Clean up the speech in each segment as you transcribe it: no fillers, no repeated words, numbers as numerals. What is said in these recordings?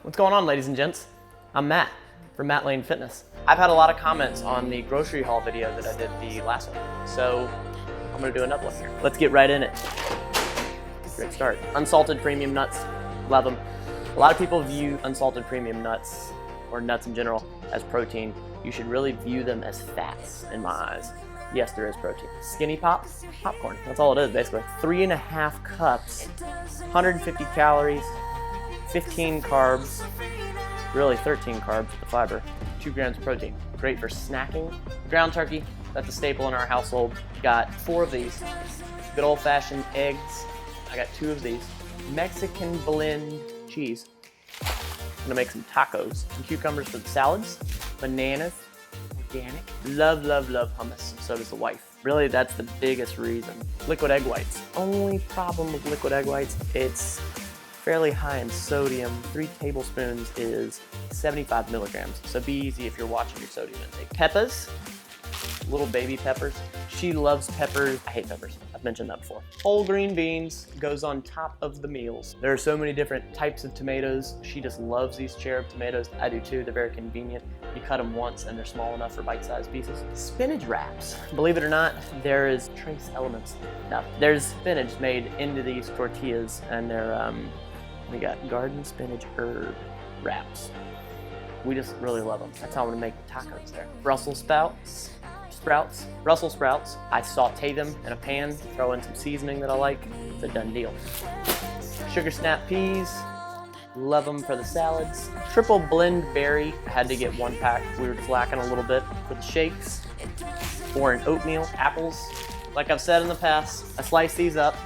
What's going on, ladies and gents? I'm Matt from Matt Lane Fitness. I've had a lot of comments on the grocery haul video that I did the last one, so I'm gonna do another one here. Let's get right in it. Great start. Unsalted premium nuts, love them. A lot of people view unsalted premium nuts, or nuts in general, as protein. You should really view them as fats in my eyes. Yes, there is protein. Skinny Pop, popcorn. That's all it is, basically. 3.5 cups, 150 calories, 15 carbs, really 13 carbs with the fiber, 2 grams of protein. Great for snacking. Ground turkey, that's a staple in our household. Got 4 of these. Good old-fashioned eggs. I got 2 of these. Mexican blend cheese. I'm gonna make some tacos. Some cucumbers for the salads. Bananas, organic. Love, love, love hummus. So does the wife. Really, that's the biggest reason. Liquid egg whites. Only problem with liquid egg whites, it's fairly high in sodium. 3 tablespoons is 75 milligrams. So be easy if you're watching your sodium intake. Peppers, little baby peppers. She loves peppers. I hate peppers. I've mentioned that before. Whole green beans goes on top of the meals. There are so many different types of tomatoes. She just loves these cherub tomatoes. I do too. They're very convenient. You cut them once and they're small enough for bite-sized pieces. Spinach wraps. Believe it or not, there is trace elements. Now, there's spinach made into these tortillas, and they're we got garden spinach herb wraps. We just really love them. That's how I'm gonna make the tacos there. Brussels sprouts. I saute them in a pan, throw in some seasoning that I like. It's a done deal. Sugar snap peas. Love them for the salads. Triple blend berry. I had to get 1 pack. We were just lacking a little bit for the shakes. Or an oatmeal. Apples. Like I've said in the past, I slice these up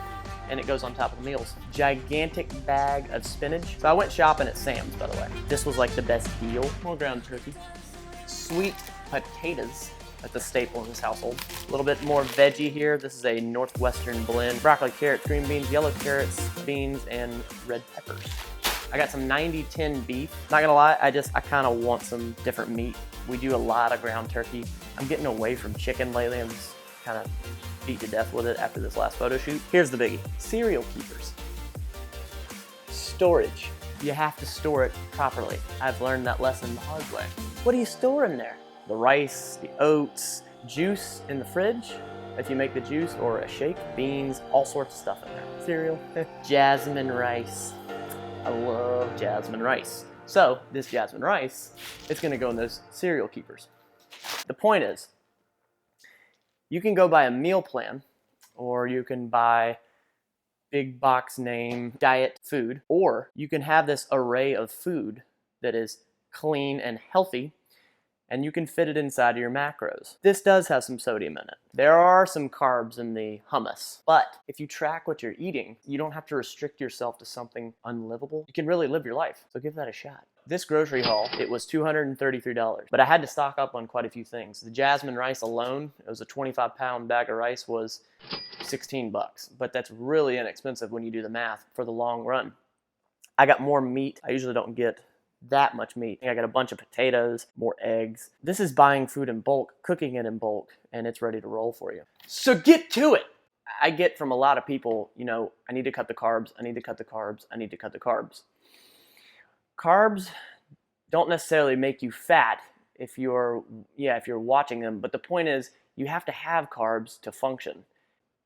and it goes on top of the meals. Gigantic bag of spinach. So I went shopping at Sam's, by the way. This was like the best deal. More ground turkey. Sweet potatoes. That's a staple in this household. A little bit more veggie here. This is a Northwestern blend. Broccoli, carrots, green beans, yellow carrots, beans, and red peppers. I got some 90-10 beef. Not gonna lie, I kind of want some different meat. We do a lot of ground turkey. I'm getting away from chicken lately. I'm just kind of beat to death with it after this last photo shoot. Here's the biggie. Cereal keepers. Storage. You have to store it properly. I've learned that lesson the hard way. What do you store in there? The rice, the oats, juice in the fridge, if you make the juice, or a shake, beans, all sorts of stuff in there. Cereal. Jasmine rice. I love jasmine rice. So this jasmine rice, it's gonna go in those cereal keepers. The point is, you can go buy a meal plan, or you can buy big box name diet food, or you can have this array of food that is clean and healthy, and you can fit it inside of your macros. This does have some sodium in it. There are some carbs in the hummus, but if you track what you're eating, you don't have to restrict yourself to something unlivable. You can really live your life, so give that a shot. This grocery haul, it was $233, but I had to stock up on quite a few things. The jasmine rice alone, it was a 25-pound bag of rice, was 16 bucks, but that's really inexpensive when you do the math for the long run. I got more meat. I usually don't get that much meat. I got a bunch of potatoes, more eggs. This is buying food in bulk, cooking it in bulk, and it's ready to roll for you. So get to it. I get from a lot of people, you know, I need to cut the carbs, I need to cut the carbs, I need to cut the carbs. Carbs don't necessarily make you fat if you're watching them, but the point is you have to have carbs to function.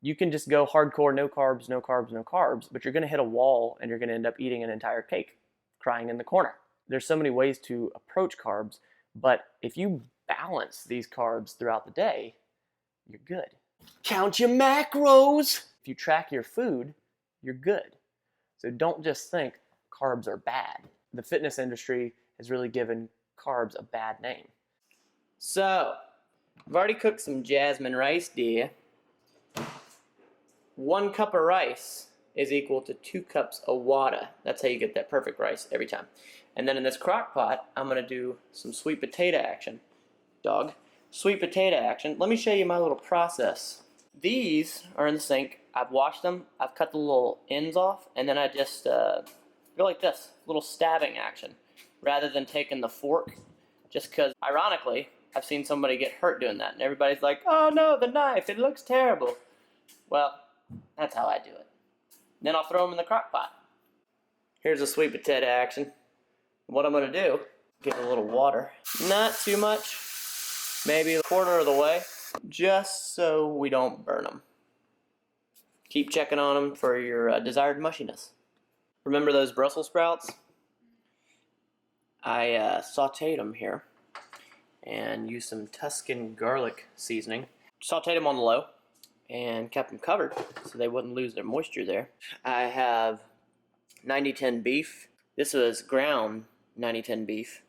You can just go hardcore, no carbs, no carbs, no carbs, but you're gonna hit a wall and you're gonna end up eating an entire cake, crying in the corner. There's so many ways to approach carbs, but if you balance these carbs throughout the day, you're good. Count your macros. If you track your food, you're good. So don't just think carbs are bad. The fitness industry has really given carbs a bad name. So, I've already cooked some jasmine rice, dear. 1 cup of rice is equal to 2 cups of water. That's how you get that perfect rice every time. And then in this crock pot, I'm gonna do some sweet potato action. Sweet potato action. Let me show you my little process. These are in the sink. I've washed them. I've cut the little ends off, and then I just go like this, little stabbing action, rather than taking the fork, just because, ironically, I've seen somebody get hurt doing that, and everybody's like, oh no, the knife, it looks terrible. Well, that's how I do it. Then I'll throw them in the crock pot. Here's a sweet potato action. What I'm gonna do, give it a little water. Not too much, maybe a quarter of the way, just so we don't burn them. Keep checking on them for your desired mushiness. Remember those Brussels sprouts? I sauteed them here and used some Tuscan garlic seasoning. Sauteed them on the low and kept them covered so they wouldn't lose their moisture there. I have 90-10 beef. This was ground 90-10 beef.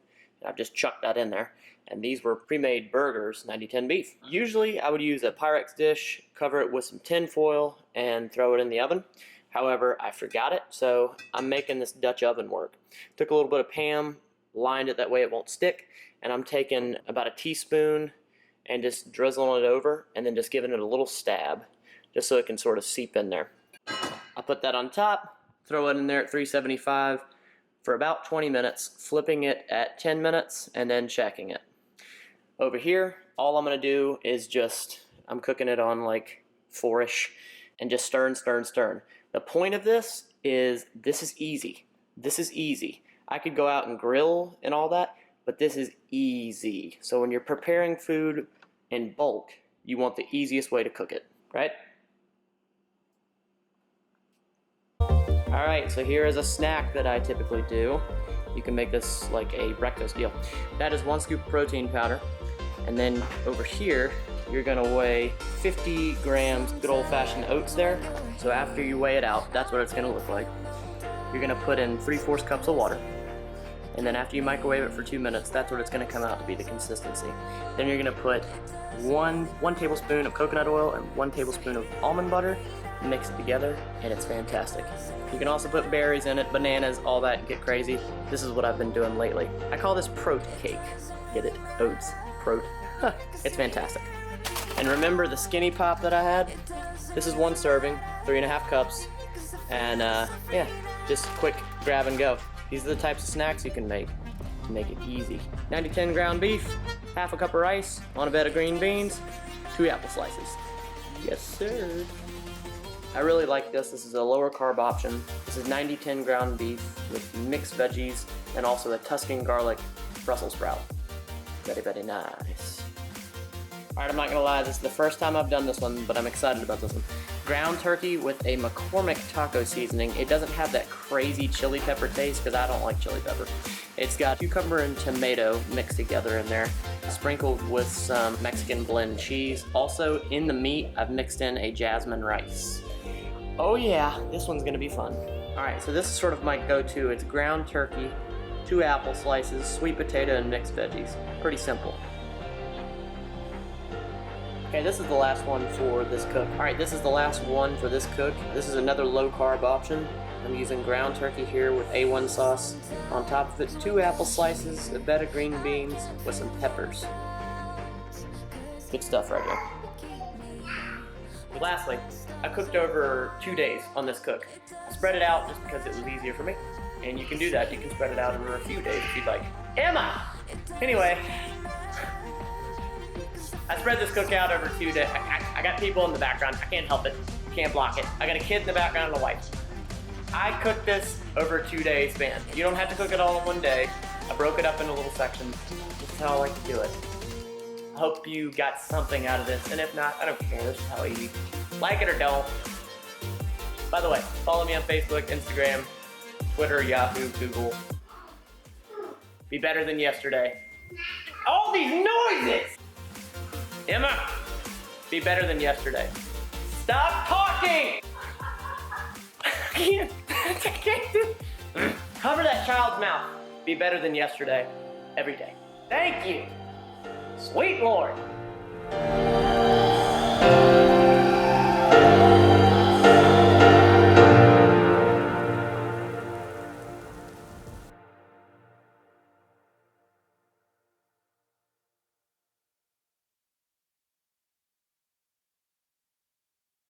I've just chucked that in there. And these were pre-made burgers, 90-10 beef. Usually I would use a Pyrex dish, cover it with some tin foil, and throw it in the oven. However, I forgot it, so I'm making this Dutch oven work. Took a little bit of Pam, lined it that way it won't stick, and I'm taking about a teaspoon and just drizzling it over, and then just giving it a little stab, just so it can sort of seep in there. I put that on top, throw it in there at 375 for about 20 minutes, flipping it at 10 minutes, and then checking it. Over here, all I'm gonna do is I'm cooking it on like 4-ish, and just stir and stir and stir. The point of this is easy. This is easy. I could go out and grill and all that, but this is easy. So when you're preparing food in bulk, you want the easiest way to cook it, right? All right, so here is a snack that I typically do. You can make this like a breakfast deal. That is 1 scoop of protein powder. And then over here, you're gonna weigh 50 grams good old-fashioned oats there. So after you weigh it out, that's what it's gonna look like. You're gonna put in 3/4 cups of water. And then after you microwave it for 2 minutes, that's what it's gonna come out to be, the consistency. Then you're gonna put one tablespoon of coconut oil and 1 tablespoon of almond butter, mix it together, and it's fantastic. You can also put berries in it, bananas, all that, and get crazy. This is what I've been doing lately. I call this prote cake. Get it? Oats. Prote. Huh, it's fantastic. And remember the skinny pop that I had? This is 1 serving, 3.5 cups. And yeah, just quick grab and go. These are the types of snacks you can make to make it easy. 90-10 ground beef, 1/2 cup of rice, on a bed of green beans, 2 apple slices. Yes, sir. I really like this. This is a lower carb option. This is 90-10 ground beef with mixed veggies and also a Tuscan garlic Brussels sprout. Very, very nice. All right, I'm not gonna lie, this is the first time I've done this one, but I'm excited about this one. Ground turkey with a McCormick taco seasoning. It doesn't have that crazy chili pepper taste because I don't like chili pepper. It's got cucumber and tomato mixed together in there, sprinkled with some Mexican blend cheese. Also in the meat, I've mixed in a jasmine rice. Oh yeah, this one's gonna be fun. All right, so this is sort of my go-to. It's ground turkey, 2 apple slices, sweet potato, and mixed veggies. Pretty simple. Okay, this is the last one for this cook. All right, this is the last one for this cook. This is another low-carb option. I'm using ground turkey here with A1 sauce. On top of it, 2 apple slices, a bed of green beans with some peppers. Good stuff right here. Lastly, I cooked over 2 days on this cook. I spread it out just because it was easier for me. And you can do that. You can spread it out over a few days if you'd like. Emma! Anyway, I spread this cook out over 2 days. I got people in the background. I can't help it. Can't block it. I got a kid in the background and a wife. I cooked this over a 2 day span. You don't have to cook it all in one day. I broke it up into little sections. This is how I like to do it. I hope you got something out of this. And if not, I don't care. This is how easy. Like it or don't. By the way, follow me on Facebook, Instagram, Twitter, Yahoo, Google. Be better than yesterday. All these noises! Emma, be better than yesterday. Stop talking! I can't do it. Cover that child's mouth. Be better than yesterday, every day. Thank you. Sweet Lord.